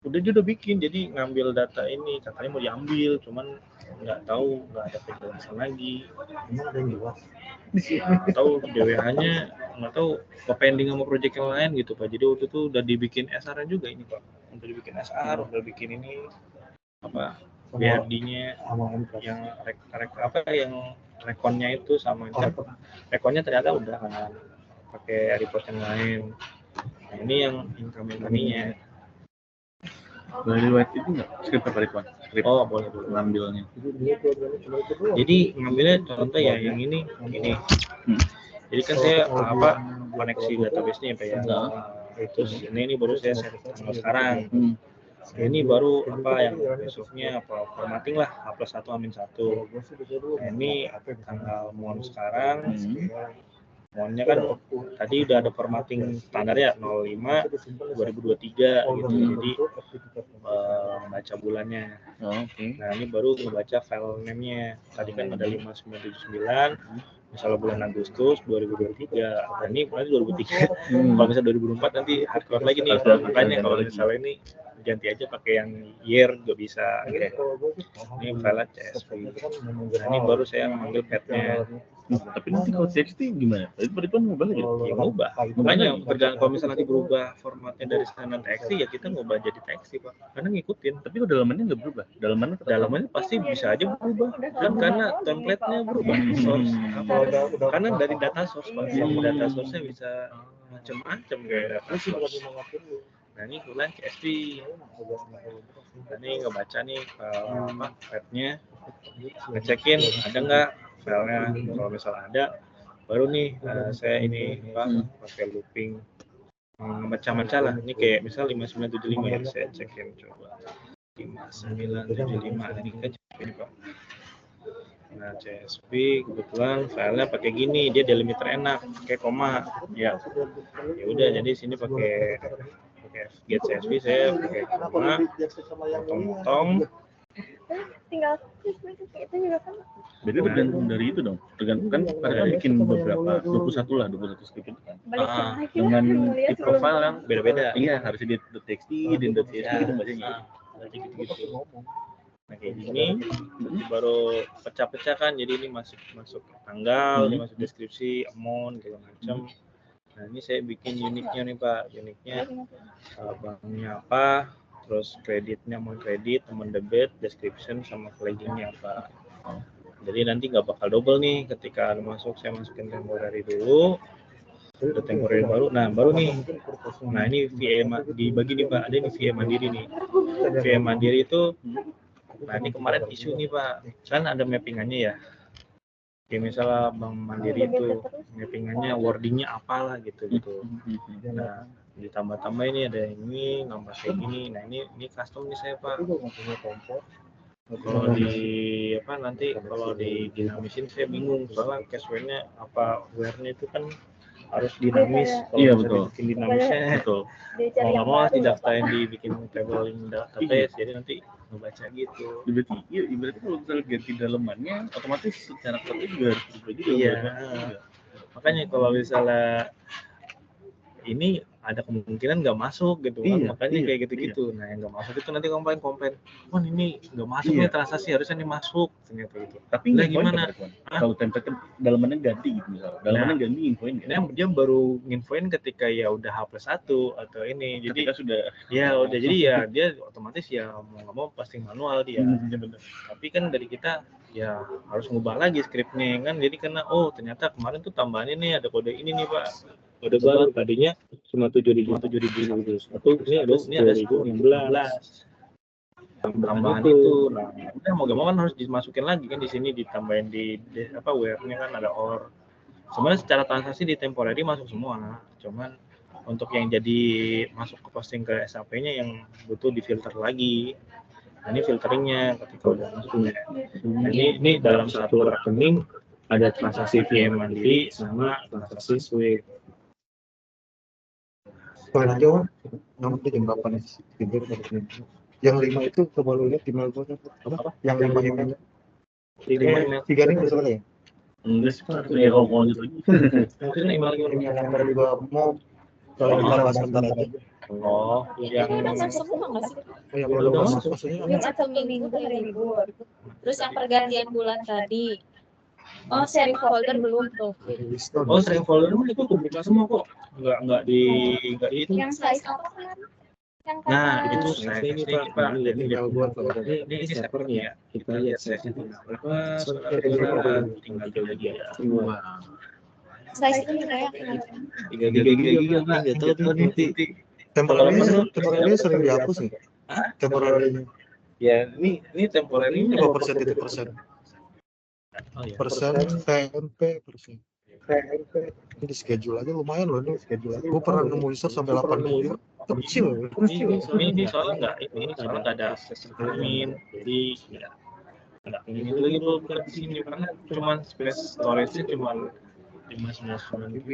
udah bikin, jadi ngambil data ini katanya mau diambil, cuman nggak tahu, nggak ada penjelasan lagi. Emang ada yang jelas. Nggak tahu DWH-nya, nggak tahu pending sama project yang lain gitu Pak. Jadi waktu itu udah dibikin SR juga ini Pak, udah dibikin SR, udah bikin ini apa BRD-nya Sama MK. yang yang rekonnya itu sama rekonnya ternyata udah kan pakai report yang lain. Nah, ini yang income-nya. Boleh lewat itu nggak? Script apa Ridwan? Script Oh boleh. ngambilnya. Dia programnya cuma itu doang. Jadi ngambilnya contoh ya yang ini. Jadi kan saya koneksi database-nya Pak ya. Terus ini baru saya share tanggal sekarang. Ini baru yang besoknya formatting lah H+1 -1. Nah, ini tanggal mohon sekarang. Mohonnya kan tadi udah ada formatting standar ya 05 2023 gitu. Jadi baca bulannya. Nah, ini baru ngebaca file name-nya. Tadi kan ada 5979 misalnya bulan Agustus 2023. Nah, ini bulan 2003. Kalau misalnya 2024 nanti hardcore lagi nih. Makanya kalau misalnya ini ganti aja pakai yang year juga bisa. Ini file CSV. Nah, ini baru saya ngambil pad-nya. Tapi nanti kalau TXT gimana? Itu Ridwan ngubah lagi? Ya ngubah. Makanya tergantung kalau misalnya nanti berubah formatnya dari standar TXT ya kita ngubah jadi TXT Pak. Karena ngikutin. Tapi kalau dalamannya nggak berubah. Dalamannya pasti bisa aja berubah. Kan karena template-nya berubah. Source karena dari data source Pak. Data source-nya bisa macam-macam kayak data source. Nah ini bulan CSV. Nah, ini ngebaca nih pad-nya. Ngecekin ada nggak filenya, kalau misalnya ada baru nih saya ini pakai looping memecah-mecah lah. Ini kayak misal 5975 ya, saya cekin coba 5975 ini kan ini Pak. Nah CSV kebetulan filenya pakai gini, dia delimiter enak pakai koma ya udah, jadi sini pakai get CSV saya pakai koma potong tinggal itu juga kan Berarti tergantung dari itu dong. Tergantung kan ada bikin beberapa 21 script itu kan. balikin lagi Dengan lihat di profile yang beda-beda. Iya, harusnya di .txt, di .csv itu bacanya. Gitu. Nah kayak gini baru pecah-pecah kan, jadi ini masuk tanggal, ini masuk deskripsi, amount segala macam. Nah ini saya bikin uniknya nih Pak, uniknya banknya apa, terus kreditnya mau kredit, teman debit, description sama flaggingnya apa. Jadi nanti nggak bakal double nih ketika masuk, saya masukin temporary dulu, ada temporary baru. Nah baru nih, nah ini VA dibagi nih Pak, ada ini VA mandiri nih. VA mandiri itu, nah ini kemarin isu nih Pak, kan ada mappingannya ya. Kayak misalnya Bank Mandiri itu mappingannya wordingnya apalah gitu. Nah ditambah-tambah ini ada ini nambah kayak gini. Nah ini custom nih saya Pak. Kalau di nanti kalau di dinamisin saya bingung soalnya cashware-nya where-nya itu kan harus dinamis. Kalau betul. Bikin dinamisnya Betul. mau nggak mau harus didaftarin dibikin tabling database, jadi nanti ngebaca gitu. Berarti kalau misalnya ganti dalamannya otomatis secara kode juga harus berubah juga. Iya. Makanya kalau misalnya ini ada kemungkinan nggak masuk gitu kan, makanya kayak gitu-gitu. Nah yang nggak masuk itu nanti komplain, ini nggak masuk nih transaksi, harusnya ini masuk ternyata gitu. Tapi gimana kalau template dalamannya ganti gitu misalnya, dalamannya ganti infoin nggak? Dia baru nginfoin ketika ya udah H+1 atau ini, jadi ketika sudah udah jadi ya dia otomatis ya mau nggak mau pasti manual dia. Tapi kan dari kita ya harus ngubah lagi skripnya kan, jadi karena ternyata kemarin tuh tambahannya nih ada kode ini nih Pak, kode baru, tadinya cuma 7.000 satu, ini ada 10.016 tambahan itu. Nah udah mau gak mau kan harus dimasukin lagi kan, di sini ditambahin di where-nya kan ada sebenarnya secara transaksi di temporary masuk semua, cuman untuk yang jadi masuk ke posting ke SAP-nya yang butuh difilter lagi. Nah, ini filteringnya ketika udah masuk ya. Nah, ini dalam satu rekening ada transaksi VM mandiri sama transaksi sweep. Nanti Wan, nanti jam berapa nih? Tidur atau jam? Yang 5 itu coba lu lihat email gua apa? Yang 5 email. Tiga nih bersama ya? Enggak sih Pak, itu ya ngomong gitu. Mungkin email Yang tadi gua mau kalau kita bahas sebentar aja. Oh, yang Itu udah masuk semua nggak sih? Oh, yang belum masuk maksudnya Yang satu minggu tuh hari libur. Terus yang pergantian bulan tadi. Oh, sharing folder belum tuh. oh sharing folder itu kebuka semua kok. Nggak di itu. Yang size apa kan? Yang Nah, kata- itu saya ini Pak. email gua tuh. Ini server nih ya. Kita lihat size-nya berapa, saudara tinggal lagi ya. size itu kayak 3 giga Pak. Nggak tahu nanti. Temporary sering dihapus nih. Hah? Temporary Ya, ini temporary berapa persen itu persen? Oh, iya. Persen PMP persen. Ini di schedule aja lumayan loh ini schedule aja. Gue pernah nemu user sampai 8 giga. Kecil. Ini soalnya nggak ada akses admin, jadi ya nggak ini lagi tuh bukan di sini karena cuma space storage-nya cuma 599 GB,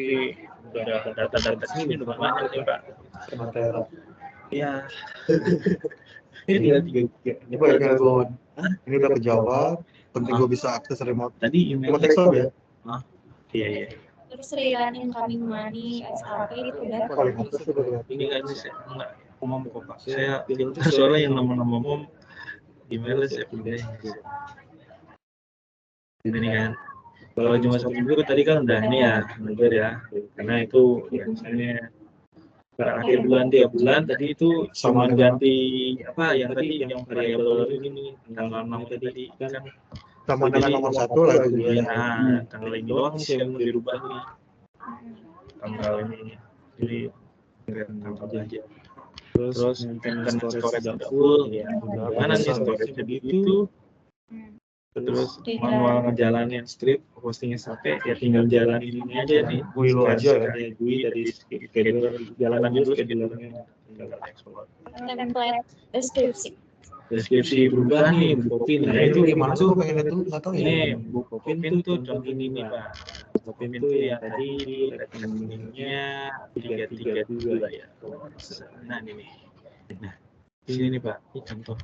udah ada data sini udah banyak ya Pak. Sementara. Ya, ini tinggal 3 GB. Ini gue email gue. Ini udah kejawab. Penting gue bisa akses remote. Tadi email Remote Excel ya? iya. terus Rian incoming money, SAP itu udah. Paling atas itu udah. Ini nggak bisa nggak mom kok Pak. Saya filter soalnya yang nama-nama mom emailnya saya pindahin. Ini kan. Kalau cuma seminggu tadi kan udah ini ya, mundur ya. Karena itu biasanya akhir bulan tiap bulan tadi itu sama ganti apa yang tadi yang variabel ini tanggal 6 tadi kan Sama dengan nomor 1 lah itu dia. ya tanggal ini doang sih yang dirubah nih tanggal ini jadi tanggal aja terus maintenance storage udah full ya mana nih storage begitu terus manual ngejalanin script hostingnya sampai ya tinggal jalanin ini aja nih GUI lo aja ya. GUI dari scheduler jalanan dulu schedulernya tinggal explore Template deskripsi berubah nih Bukopin Nah itu gimana sih gue pengen itu nggak tahu ya. ini Bukopin tuh contoh ini nih Pak Bukopin tuh yang tadi rekeningnya 332 ya nah ini nah ini nih Pak ini contoh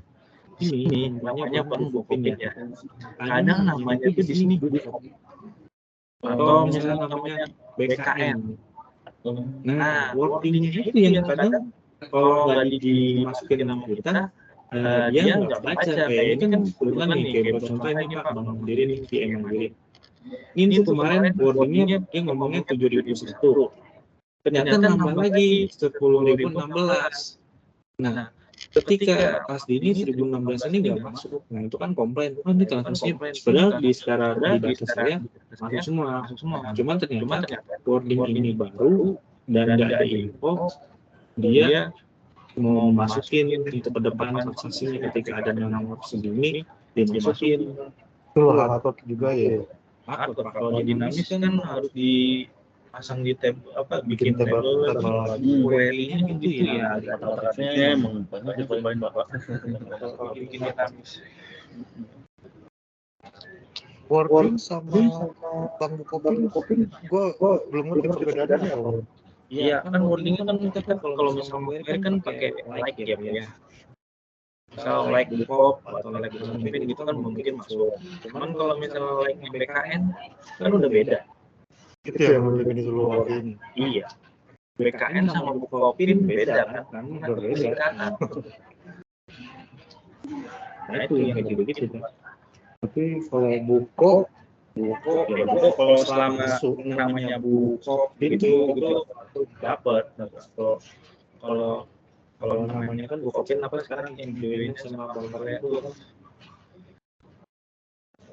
ini namanya Bang Bukopin ya kadang namanya tuh di sini Bukopin atau misalnya namanya BKN nah wordingnya itu yang kadang kalau nggak dimasukin nama kita dia nggak baca kayak ini kan kebetulan nih kayak contoh ini Pak Bang Mandiri nih VM Mandiri ini tuh kemarin wordingnya dia ngomongnya 7.001 ternyata nambah lagi 10.016 nah ketika pas di ini 1016 ini nggak masuk nah itu kan komplain ini transaksinya padahal di secara di data saya masuk semua cuman ternyata wording ini baru dan nggak ada info dia mau masukin itu ke depan transaksinya ketika ada nomor segini dimasukin Itu hardcode juga ya. kalau dinamis kan harus dipasang di tab apa bikin Bikin table lagi. query-nya gitu ya Saya emang banyak dicobain Bapak. kalau bikin dinamis Wording sama Bang Bukopin gue belum ngerti perbedaannya ya. iya kan wordingnya kan kita kalau misalnya query kan pakai like ya misal like pop atau like mungkin gitu kan mungkin masuk cuman kalau misalnya like BKN kan udah beda Itu yang belum ini dulu wording. iya BKN sama Bukopin beda kan Berbeda. nah itu yang kayak gitu Tapi kalau Buko ya kalau selama namanya Bukopin itu dapat kalau namanya kan Bukopin apa sekarang yang join sama Bangkernya itu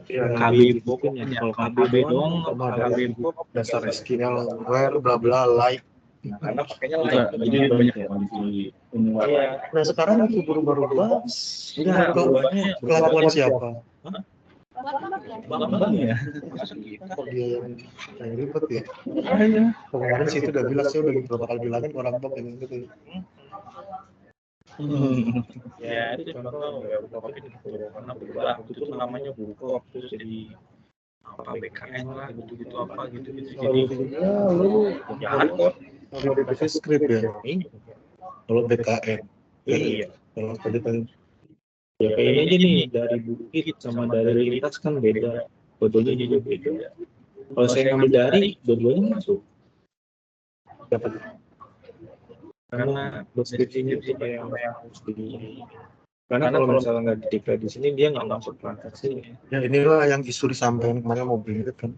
KB Bukopin ya kalau KB doang KB Bukopin dasar SQL, where, bla bla, like. karena pakainya Enggak, like jadi banyak ya kondisi unwar. iya Nah sekarang itu berubah-ubah. enggak berubahnya Kelakuan siapa? Bang ya Kok dia yang ribet ya? Kemarin sih itu udah bilang, saya udah beberapa kali bilangin orang bang yang gitu. Ya itu contoh ya Bukopin gitu, karena berubah itu tuh namanya Bukop terus jadi apa BKN lah gitu-gitu apa gitu-gitu jadi Ya, lu jahat kok. modifikasi skrip ya. Kalau BKN. Iya. Kalau tadi kan Ya kayak ini aja nih dari bukit sama dari lintas kan beda, kodenya juga beda. Kalau saya ngambil dari, dua-duanya masuk. dapat Karena deskripsinya itu kayak yang harus di. Karena kalau misalnya nggak dideklar di sini dia nggak masuk transaksi. ya inilah yang isu disampaikan kemarin mobil itu kan.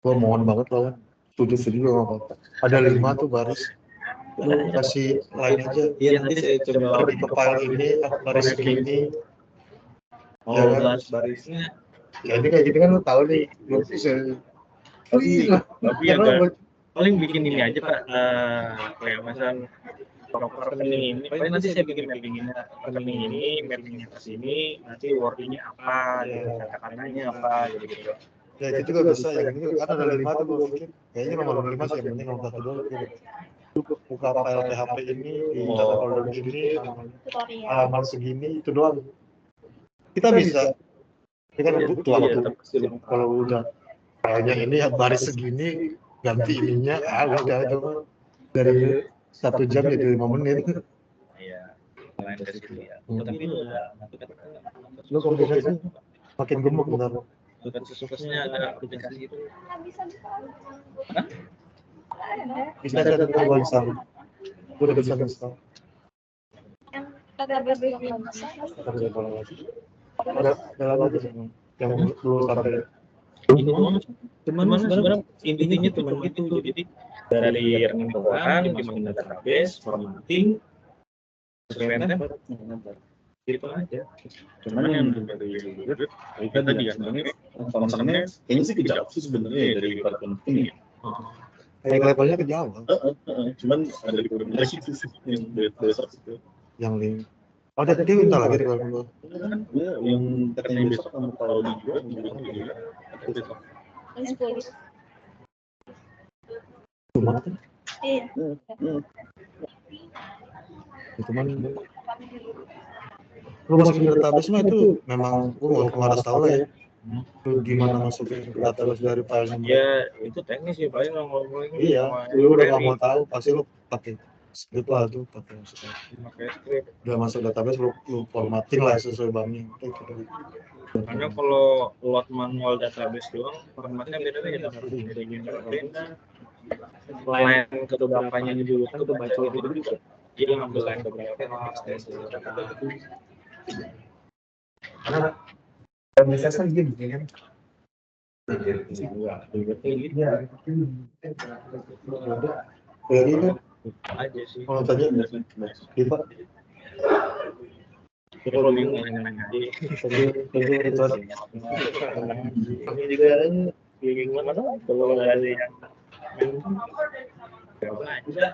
Gua mohon banget loh, setuju sama Bapak. Ada 5 tuh baris. Lu kasih lain aja. Iya nanti saya coba Pergi ke file ini, baris segini. mau Ya kan? bahas barisnya. Ya ini kayak gini kan lu tahu nih. Lu bisa. Oh iya. Tapi agak paling bikin ini aja Pak, kayak misalnya rekening ini, paling nanti saya bikin mappingnya rekening ini, mappingnya ke sini, nanti wordingnya apa, gitu, kata-katanya apa, gitu. Ya itu juga bisa ya. Ini kan ada 5 tuh gua pikir. Kayaknya nomor 5 sih yang penting nomor 1 dulu. Lu buka file PHP ini di data folder ini, Tutorial. halaman segini itu doang. Kita bisa. Ini kan butuh waktu. Kalau udah kayaknya ini ya baris segini ganti ininya, udah itu mah dari 1 jam jadi 5 menit. Iya, lain dari situ ya. Tapi udah, Lu komunikasi makin gemuk bentar. sukses-suksesnya ada aplikasi itu. Bisa ada gua install. Gua udah bisa install. Yang database belum bisa. Tapi kalau lagi ada lagi tuh yang belum sampai. Ini cuman sebenarnya intinya cuma gitu. Jadi dari rekening keuangan dimasukin database, formatting, sesuai template, gitu aja. Cuman yang dari Kita tadi ya sebenarnya concernnya kayaknya sih kejauh sih sebenarnya ya dari platform ini. Kayak levelnya ke Jawa. Cuman ada di komunikasi sih yang besar itu. Yang link. Oh, ada tadi minta lagi di level gua. Ya, yang katanya besok kamu kalau dijual juga. Ini 10. Cuma Iya. cuman lu masukin database mah itu memang gua harus tahu lah ya. Lu gimana masukin database dari filenya. ya itu teknis sih paling ngomongin. Iya, lu udah nggak mau tahu pasti lu pakai script lah tuh, pakai script. udah masuk database lu formatting lah sesuai banknya. Karena kalau load manual database doang, formatnya beda-beda. Beda. Line keberapanya juga kan kebaca itu juga. Jadi ngambil line keberapa Karena Indonesia kan gini kan. Jadi kan aja sih. kalau tanya kita Kalau bingung nanya aja. Ini juga bingung mana kalau nggak ada yang kita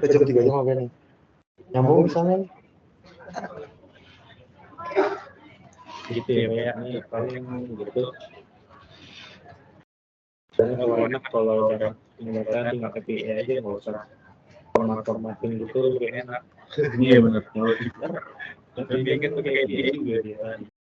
jam 3 jam apa nih? Nyambung misalnya. Gitu ya, ini paling gitu. Dan kalau enak kalau udah tinggal API aja nggak usah formatin gitu lebih enak. Iya benar. Tapi ingin pakai API juga dia.